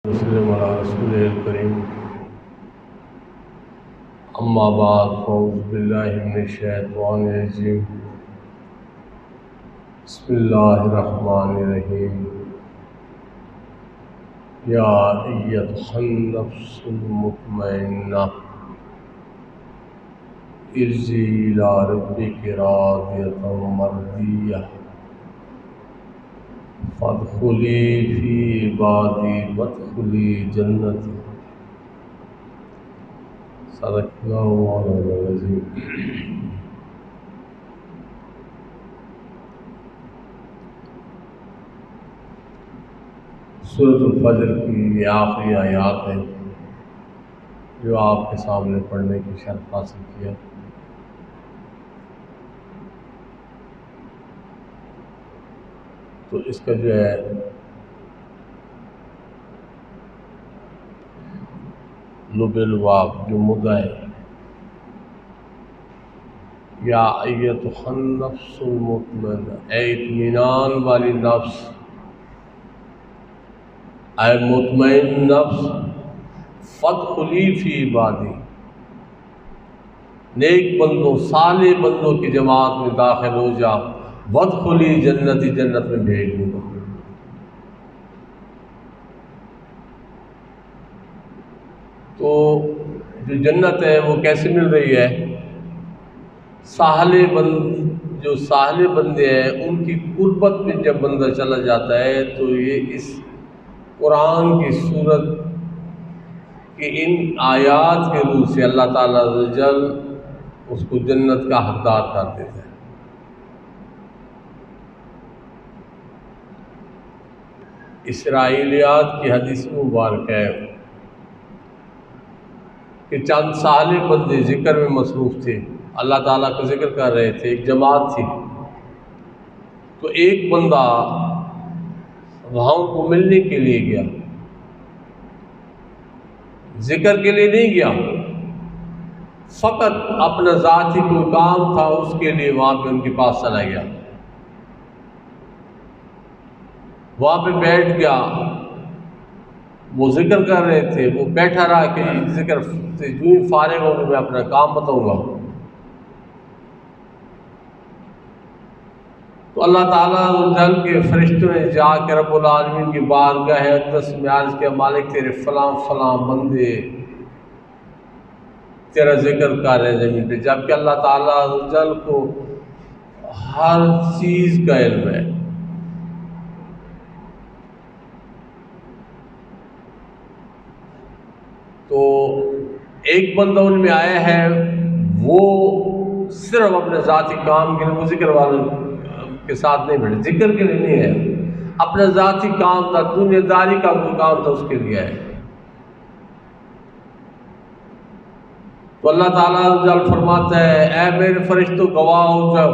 वसल्लम अला रसूलिल करीम। अम्मा बाद फ़ऊज़ु बिल्लाहि मिनश शैतानिर रजीम। बिस्मिल्लाहिर्रहमानिर रहीम। या अय्युहन नफ्सुल मुतमइन्ना इर्जी इला रब्बिकी रादियतम मर्दिय्यह फदखुली फी इबादी वदखुली जन्नती। सदक़ल्लाहु मौलाना अज़ीम। सूरतुल फज्र की ये आखिरी आयात है जो आपके सामने पढ़ने की शर्त हासिल किया। तो इसका जो है लुबेलवाब जो मुद्दा है, या अय्युहन नफ्सुल मुतमइन्ना, ए इत्मीनान वाली नफ्स, ए मुतमइन नफ्स, फदखुली फी इबादी, नेक बंदों साले बंदों की जमात में दाखिल हो जा, वदखुली जन्नती, जन्नत में भेज दूंगा। तो जो जन्नत है वो कैसे मिल रही है? जो साहले बंदे हैं उनकी कुर्बत में जब बंदा चला जाता है तो ये इस कुरान की सूरत के इन आयात के रूप से अल्लाह ताला अज़्ज़ व जल उसको जन्नत का हकदार कर देता है। इसराइलियात की हदीस मुबारक है कि चंद साले बंदे जिक्र में मसरूफ़ थे, अल्लाह ताला का जिक्र कर रहे थे, एक जमात थी। तो एक बंदा वहाँ उनको मिलने के लिए गया, जिक्र के लिए नहीं गया, फ़कत अपना ज़ाती कोई काम था उसके लिए वहाँ पे उनके पास चला गया, वहाँ पे बैठ गया। वो जिक्र कर रहे थे, वो बैठा रहा कि जिक्र से जो ही फारिग होकर मैं अपना काम बताऊँगा। तो अल्लाह ताला जल के फरिश्तों ने जाकर रब्बुल आलमीन की बारगाह अक़दस में अर्ज़ किया, मालिक तेरे फ़लाँ फ़लाँ बंदे तेरा जिक्र कर रहे हैं ज़मीन पे, जबकि अल्लाह ताला जल को हर चीज़ का इल्म है। तो एक बंदा उनमें आया है, वो सिर्फ अपने ज़ाती काम के लिए, वो जिक्र वालों के साथ नहीं बैठे, जिक्र के लिए नहीं है, अपना ज़ाती काम था, दुनियादारी का कोई काम था उसके लिए है। तो अल्लाह ताला जल फरमाता है, ऐ मेरे फरिश्तों गवाह हो जाओ,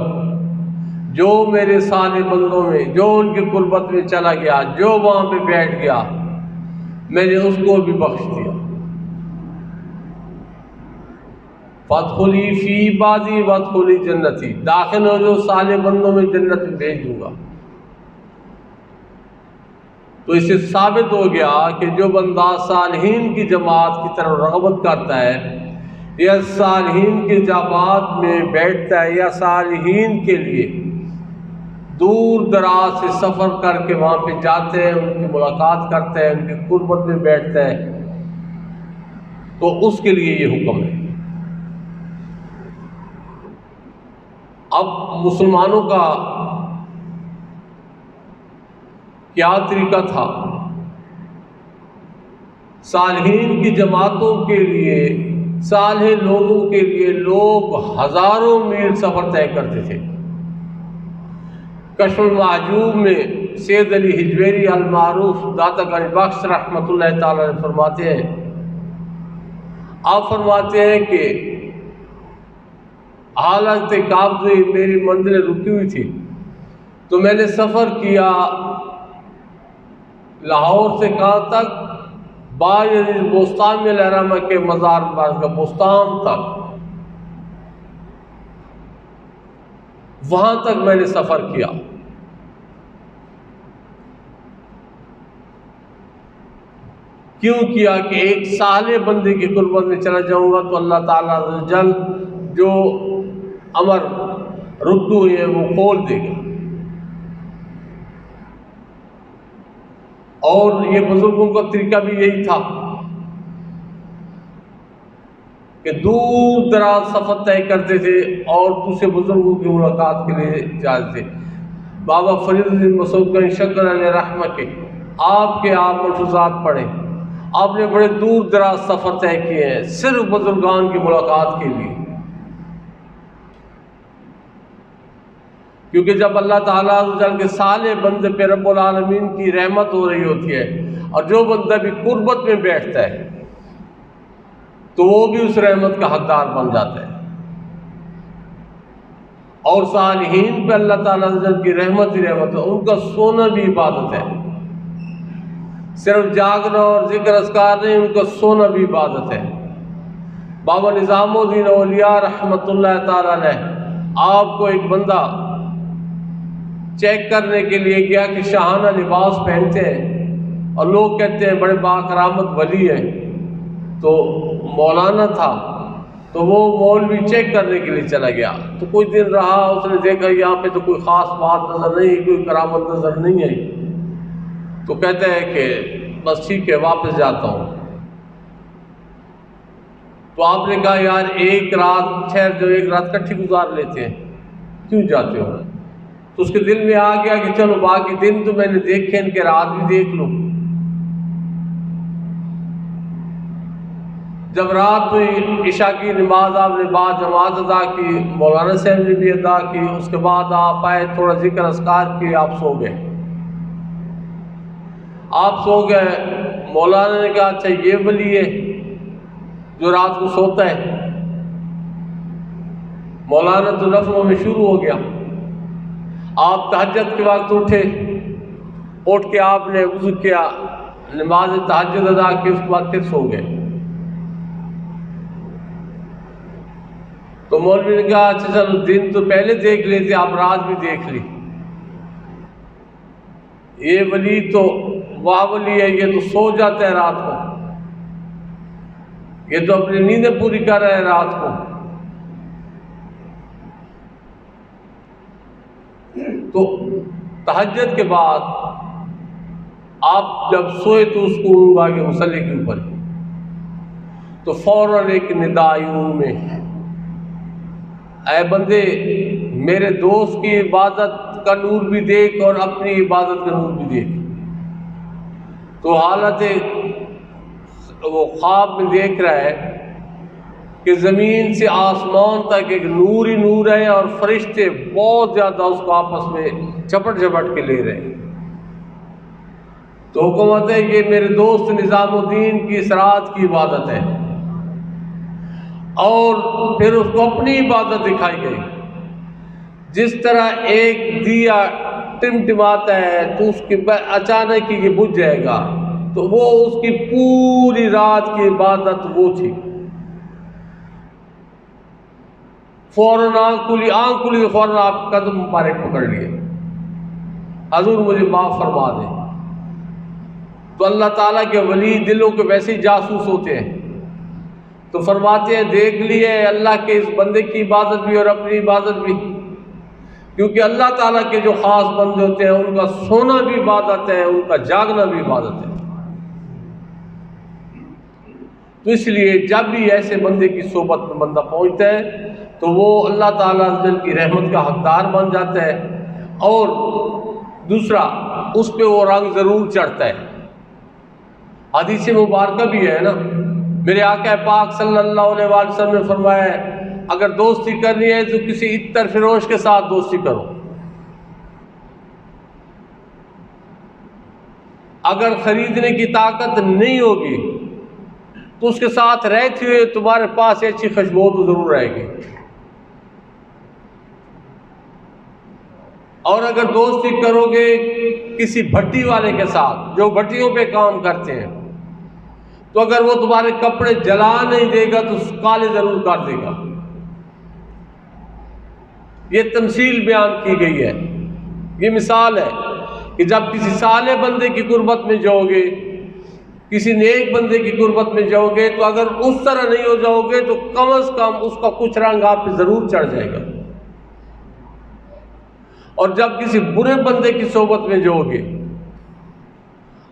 जो मेरे साले बंदों में जो उनकी कुर्बत में चला गया, जो वहाँ पे बैठ गया, मैंने उसको भी बख्श दिया। फदखुली फी इबादी वदखुली जन्नती, दाखिल हो जो साले बंदों में, जन्नत में भेज दूंगा। तो इससे साबित हो गया कि जो बंदा सालिहीन की जमात की तरफ रग़बत करता है, या सालिहीन की जमात में बैठता है, या सालिहीन के लिए दूर दराज से सफ़र करके वहाँ पे जाते हैं, उनकी मुलाकात करते हैं, उनकी कुर्बत में बैठता है, तो उसके लिए ये हुक्म है। अब मुसलमानों का क्या तरीका था? सालिहीन की जमातों के लिए, साले लोगों के लिए लोग हज़ारों मील सफ़र तय करते थे। कश्फुल महजूब में सैयद अली हिजवेरी अल मारूफ दाता गंज बख्श रहमतुल्लाह ताला अलैह फरमाते हैं, आप फरमाते हैं कि हालत काब्ज़ मेरी मंजिल रुकी हुई थी, तो मैंने सफ़र किया लाहौर से कहाँ तक? बाज़ बोस्तान में लहरामा के मज़ार मुबारक का बोस्तान तक, वहाँ तक मैंने सफ़र किया। क्यों किया कि एक साले बंदे की कुर्बत में चला जाऊंगा तो अल्लाह ताला जल जो अमर रुकू है वो खोल देगा। और ये बुजुर्गों का तरीका भी यही था कि दूर दराज सफ़र तय करते थे और दूसरे बुजुर्गों की मुलाकात के लिए जाते थे। बाबा फरीद मसूद का शक्र रहमा के आपके आप मलफूजात पढ़े, आपने बड़े दूर दराज सफ़र तय किए हैं सिर्फ बुजुर्गान की मुलाकात के लिए। क्योंकि जब अल्लाह ताला जल के साले बंदे पे रब्बुल आलमीन की रहमत हो रही होती है और जो बंदा भी कुर्बत में बैठता है तो वो भी उस रहमत का हकदार बन जाता है। और सालिहीन पे अल्लाह ताला जल की रहमत ही रहमत है, उनका सोना भी इबादत है। सिर्फ जागना और जिक्र अस्कार नहीं, उनका सोना भी इबादत है। बाबा निज़ामुद्दीन औलिया रहमतुल्लाह ताला अलैह, आपको एक बंदा चेक करने के लिए गया कि शाहाना लिबास पहनते हैं और लोग कहते हैं बड़े बाकरामत वली है, तो मौलाना था तो वो मौलवी चेक करने के लिए चला गया। तो कुछ दिन रहा, उसने देखा यहाँ पे तो कोई ख़ास बात नज़र नहीं, कोई करामत नज़र नहीं आई, तो कहते हैं कि बस ठीक है वापस जाता हूँ। तो आपने कहा यार एक रात ठहर जो, एक रात इकट्ठी गुजार लेते हैं, क्यों जाते हो? तो उसके दिल में आ गया कि चलो बाकी दिन तो मैंने देखे, इनके रात भी देख लूँ। जब रात हुई, इशा की नमाज आपने बाद जमात अदा की, मौलाना साहब ने भी अदा की, उसके बाद आप आए, थोड़ा जिक्र अस्कार किए, आप सो गए। आप सो गए, मौलाना ने कहा अच्छा ये वली है जो रात को सोता है। मौलाना तो नफलों में शुरू हो गया। आप तहज्जुद के वक्त उठे, उठ के आपने वुज़ू किया, नमाज तहज्जुद अदा की, उसके बाद फिर सो गए। तो मौलवी ने कहा अच्छा चलो दिन तो पहले देख लेते, आप रात भी देख ली। ये वली तो वाह वली है, ये तो सो जाता है रात को, ये तो अपनी नींदें पूरी कर रहे हैं रात को। तो तहज्जुद के बाद आप जब सोए तो उसको ऊँग आ गए मुसल्ले के ऊपर, तो फौरन एक निदा आई ऊँग में, ऐ बंदे मेरे दोस्त की इबादत का नूर भी देख और अपनी इबादत का नूर भी देख। तो हालत वो ख्वाब में देख रहा है कि ज़मीन से आसमान तक एक नूर ही नूर है और फरिश्ते बहुत ज़्यादा उसको आपस में झपट झपट के ले रहे हैं। तो हुकूमत है ये मेरे दोस्त निज़ामुद्दीन की इस रात की इबादत है। और फिर उसको अपनी इबादत दिखाई गई। जिस तरह एक दिया टिमटिमाता है तो उसके अचानक ही ये बुझ जाएगा, तो वो उसकी पूरी रात की इबादत वो थी। फौरन आँख खुली, फौरन आप कदम मुबारक पकड़ लिए, हजूर मुझे माफ़ फरमा दें। तो अल्लाह ताला के वली दिलों के वैसे ही जासूस होते हैं, तो फरमाते हैं देख लिए अल्लाह के इस बंदे की इबादत भी और अपनी इबादत भी। क्योंकि अल्लाह ताला के जो ख़ास बंदे होते हैं उनका सोना भी इबादत है, उनका जागना भी इबादत है। तो इसलिए जब भी ऐसे बंदे की सोबत में बंदा पहुँचता है तो वो अल्लाह ताला की रहमत का हकदार बन जाता है। और दूसरा उस पर वो रंग ज़रूर चढ़ता है। हदीस मुबारक भी है ना, मेरे आका पाक सल्लल्लाहु अलैहि वसल्लम ने फरमाया है अगर दोस्ती करनी है तो किसी इत्तर फिरोश के साथ दोस्ती करो। अगर खरीदने की ताकत नहीं होगी तो उसके साथ रहते हुए तुम्हारे पास अच्छी खुशबू तो जरूर रहेगी। और अगर दोस्ती करोगे किसी भट्टी वाले के साथ जो भट्टियों पे काम करते हैं, तो अगर वो तुम्हारे कपड़े जला नहीं देगा तो काले जरूर कर देगा। ये तमसील बयान की गई है, ये मिसाल है कि जब किसी साले बंदे की गुर्बत में जाओगे किसी नेक बंदे की गुर्बत में जाओगे तो अगर उस तरह नहीं हो जाओगे तो कम से कम उसका कुछ रंग आप पे जरूर चढ़ जाएगा। और जब किसी बुरे बंदे की सोबत में जाओगे,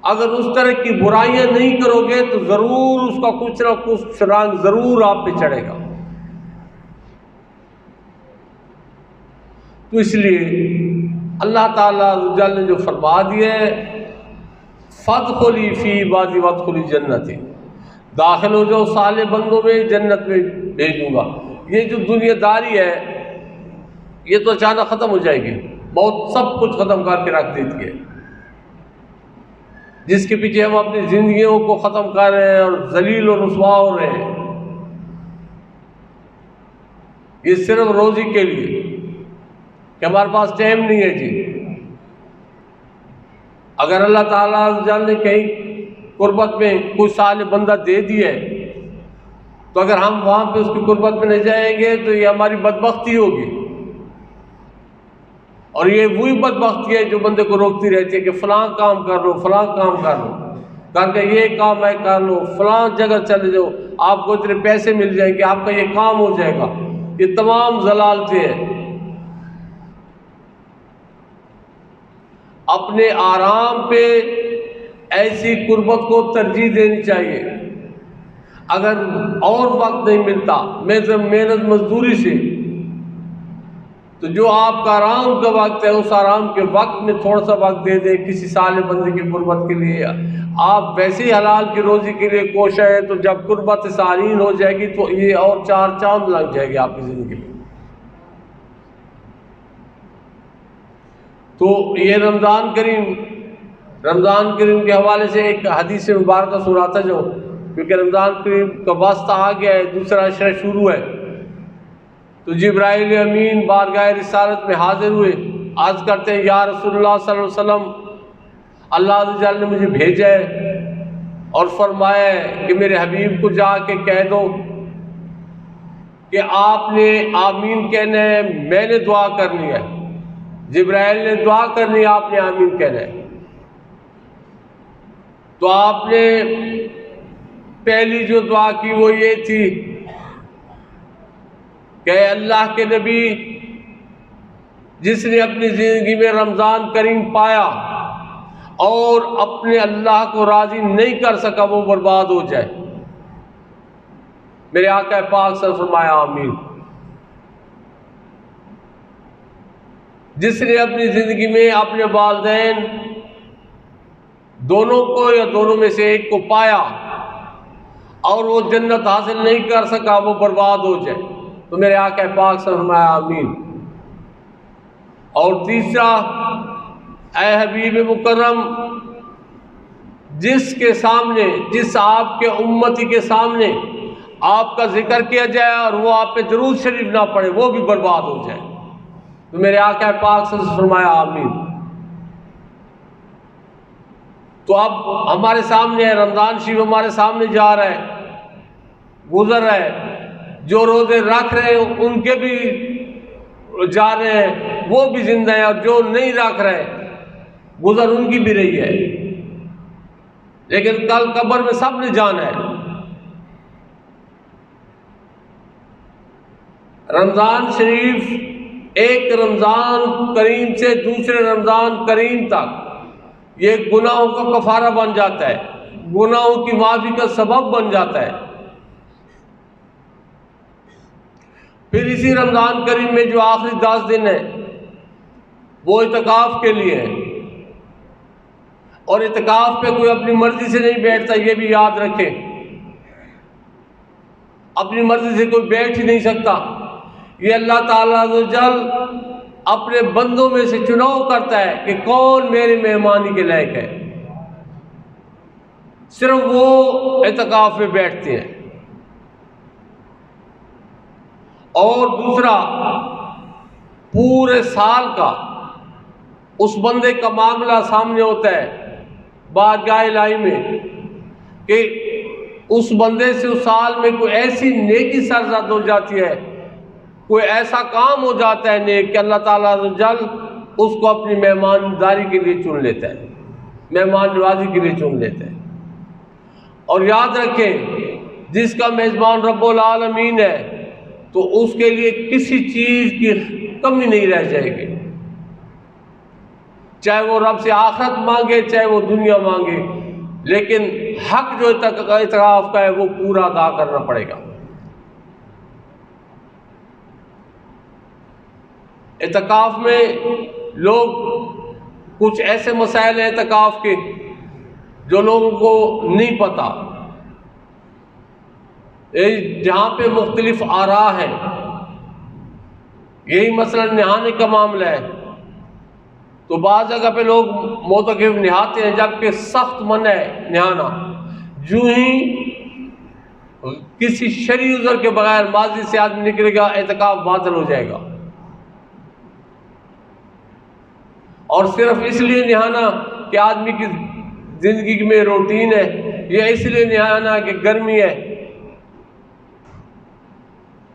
अगर उस तरह की बुराइयां नहीं करोगे तो जरूर उसका कुछ ना कुछ रंग जरूर आप पे चढ़ेगा। तो इसलिए अल्लाह ताला ने जो फरमा दिया है, फदखुली फी इबादी वदखुली जन्नती, दाखिल हो जाओ साले बंदों में, जन्नत में भेजूंगा। ये जो दुनियादारी है ये तो अचानक ख़त्म हो जाएगी, बहुत सब कुछ ख़त्म करके रख देती है। जिसके पीछे हम अपनी जिंदगियों को ख़त्म कर रहे हैं और जलील और रुसवा हो रहे हैं, ये सिर्फ रोज़ी के लिए कि हमारे पास टाइम नहीं है जी। अगर अल्लाह ताला ने कहीं कुर्बत में कोई साल बंदा दे दिया है तो अगर हम वहाँ पे उसकी कुर्बत में नहीं जाएंगे तो ये हमारी बदबख्ती होगी। और ये वही बदबख्ती है जो बंदे को रोकती रहती है कि फलां काम कर लो, फलां काम कर लो, करके ये काम है कर लो, फलां जगह चले जाओ, आपको इतने पैसे मिल जाएंगे, आपका ये काम हो जाएगा। ये तमाम जलालतें हैं। अपने आराम पे ऐसी कुर्बत को तरजीह देनी चाहिए। अगर और वक्त नहीं मिलता मेहनत मजदूरी से, तो जो आपका आराम का वक्त है उस आराम के वक्त में थोड़ा सा वक्त दे दे किसी साले बंदे की कुर्बत के लिए। आप वैसे ही हलाल की रोजी के लिए कोशिश है, तो जब कुर्बत सालीन हो जाएगी तो ये और 4 चांद लग जाएगी आपकी ज़िंदगी में। तो ये रमज़ान करीम के हवाले से एक हदीस मुबारक सुनाता जाऊँ, क्योंकि रमज़ान करीम का वास्ता आ गया है, दूसरा अशरा शुरू है। तो जिब्राइल अमीन बारगाह रिसालत में हाजिर हुए, आज करते हैं या रसूलुल्लाह सल्लल्लाहु अलैहि वसल्लम, अल्लाह अज़्ज़ वजल ने मुझे भेजा है और फरमाया है कि मेरे हबीब को जाके कह दो कि आपने आमीन कहना है, मैंने दुआ करनी है। जिब्राइल ने दुआ करनी है, आपने आमीन कहना है। तो आपने पहली जो दुआ की वो ये थी कि अल्लाह के नबी, जिसने अपनी ज़िंदगी में रमज़ान करीम पाया और अपने अल्लाह को राज़ी नहीं कर सका, वो बर्बाद हो जाए। मेरे आका पाक से फरमाया आमीन। जिसने अपनी ज़िंदगी में अपने वालिदैन दोनों को या दोनों में से एक को पाया और वो जन्नत हासिल नहीं कर सका, वो बर्बाद हो जाए, तो मेरे आका पाक से फरमाया आमीन। और तीसरा, ऐ हबीब मुकर्रम, जिसके सामने, जिस आपके उम्मती के सामने आपका जिक्र किया जाए और वो आप पे दुरूद शरीफ ना पड़े, वो भी बर्बाद हो जाए, तो मेरे आका पाक से फरमाया आमीन। तो अब हमारे सामने है, रमज़ान शरीफ हमारे सामने जा रहा है, गुजर रहा है। जो रोजे रख रहे हैं उनके भी जा रहे हैं, वो भी जिंदा है, और जो नहीं रख रहे गुजर उनकी भी रही है। लेकिन कल कब्र में सब ने जाना है। रमज़ान शरीफ एक रमज़ान करीम से दूसरे रमज़ान करीम तक ये गुनाहों का कफारा बन जाता है, गुनाहों की माफ़ी का सबब बन जाता है। फिर इसी रमज़ान करीम में जो आखिरी 10 दिन है वो इत्काफ के लिए है, और इत्काफ पे कोई अपनी मर्जी से नहीं बैठता, ये भी याद रखें। अपनी मर्जी से कोई बैठ ही नहीं सकता। ये अल्लाह ताला जल अपने बंदों में से चुनाव करता है कि कौन मेरी मेहमानी के लायक है, सिर्फ वो इत्काफ में बैठते हैं। और दूसरा, पूरे साल का उस बंदे का मामला सामने होता है बारगाह इलाही में कि उस बंदे से उस साल में कोई ऐसी नेकी सरजद हो जाती है, कोई ऐसा काम हो जाता है नेक कि अल्लाह ताला जल उसको अपनी मेहमानदारी के लिए चुन लेता है, मेहमान नवाजी के लिए चुन लेता है। और याद रखें, जिसका मेज़बान रब्बुल आलमीन है तो उसके लिए किसी चीज़ की कमी नहीं रह जाएगी, चाहे वो रब से आखिरत मांगे चाहे वो दुनिया मांगे, लेकिन हक जो इतराफ़ का है वो पूरा अदा करना पड़ेगा। इत्काफ में लोग कुछ ऐसे मसाइल हैं इत्काफ के जो लोगों को नहीं पता, जहाँ पे मुख्तलिफ आरा है। यही मसलन नहाने का मामला है, तो बाज़ जगह पे लोग मोतकिफ नहाते हैं जबकि सख्त मना है नहाना। जो ही किसी शरई उज़र के बगैर मस्जिद से आदमी निकलेगा इत्काफ बातिल हो जाएगा। और सिर्फ इसलिए नहाना कि आदमी की ज़िंदगी में रूटीन है, या इसलिए नहाना कि गर्मी है,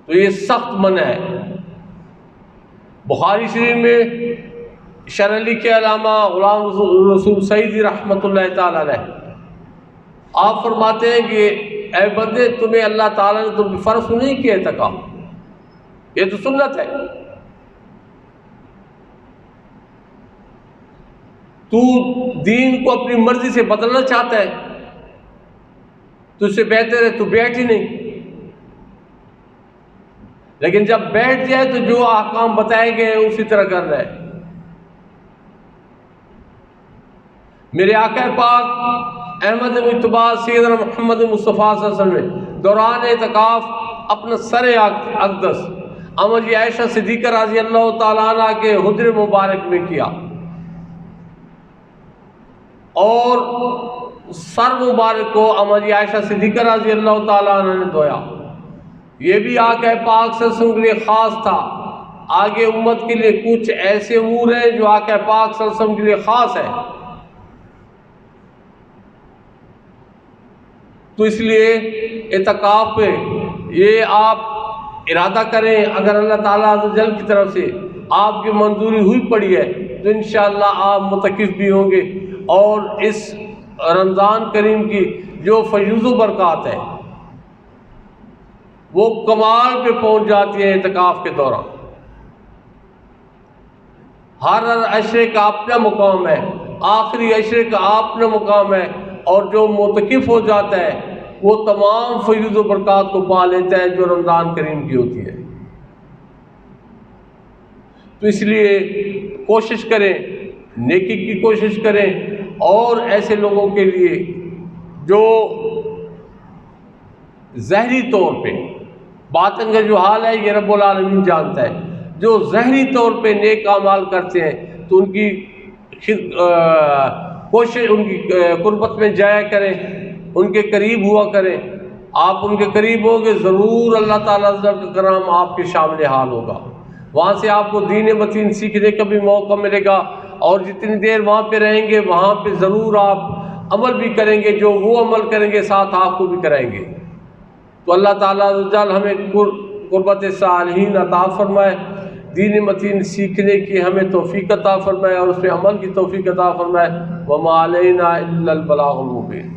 तो ये सख्त मना है। बुखारी शरीफ में शरअली के अलामा गुलाम रसूल सईदी रहमतुल्लाह ताला अलैह आप फरमाते हैं कि ऐ बंदे, तुम्हें अल्लाह ताला ने तुम पर फ़र्ज़ नहीं किया इत्काफ, ये तो सुन्नत है। तू दीन को अपनी मर्जी से बदलना चाहता है तो उससे बेहतर है तू बैठ ही नहीं, लेकिन जब बैठ जाए तो जो अहकाम बताए गए उसी तरह कर रहा है। मेरे आका पाक अहमद मुत्तबा सैयदना मोहम्मद मुस्तफ़ा सल्लल्लाहु अलैहि वसल्लम ने दौरान इत्काफ अपना सर अक़दस अम्मा आयशा सिद्दीक़ा रज़ी अल्लाह तआला अन्हा के हुज्र मुबारक में किया और सर मुबारक को अम्मा आयशा सिद्दीक़ा रज़ी अल्लाह तआला अन्हा ने धोया। ये भी आका पाक सल्लल्लाहु अलैहि वसल्लम के लिए ख़ास था। आगे उम्मत के लिए कुछ ऐसे अमूर हैं जो आका पाक सल्लल्लाहु अलैहि वसल्लम के लिए ख़ास है, तो इसलिए इत्काफ पे ये आप इरादा करें। अगर अल्लाह ताला अज़्ज़ वजल की तरफ से आपकी मंजूरी हुई पड़ी है तो इंशाअल्लाह आप मुतकिफ़ भी होंगे और इस रमज़ान करीम की जो फयूज़ बरक़ात है वो कमाल पे पहुंच जाती है इत्काफ के दौरान। हर अशरे का अपना मुकाम है, आखिरी अशरे का अपना मुकाम है, और जो मुतकिफ़ हो जाता है वो तमाम फयूज़ व बरक़ात को पा लेता है जो रमज़ान करीम की होती है। तो इसलिए कोशिश करें, नेकी की कोशिश करें, और ऐसे लोगों के लिए जो ज़हरी तौर पे, बातिन का जो हाल है ये रब्बुल आलमीन जानता है, जो ज़हरी तौर पे नेक अमाल करते हैं तो उनकी कोशिश, उनकी कुर्बत में जाया करें, उनके करीब हुआ करें। आप उनके करीब होंगे ज़रूर अल्लाह ताला का करम आपके सामने हाल होगा। वहाँ से आपको दीन मतीन सीखने का भी मौका मिलेगा, और जितनी देर वहाँ पे रहेंगे वहाँ पे ज़रूर आप अमल भी करेंगे, जो वो अमल करेंगे साथ आपको भी कराएंगे। तो अल्लाह ताला अज़्ज़ल हमें कुर्बत सालिहीन अता फरमाए, दीन मतीन सीखने की हमें तौफ़ीक़ अता फरमाए और उस पर अमल की तौफ़ीक़ अता फरमाए। वमा अलैना इल्लल बलागुल मुबीन।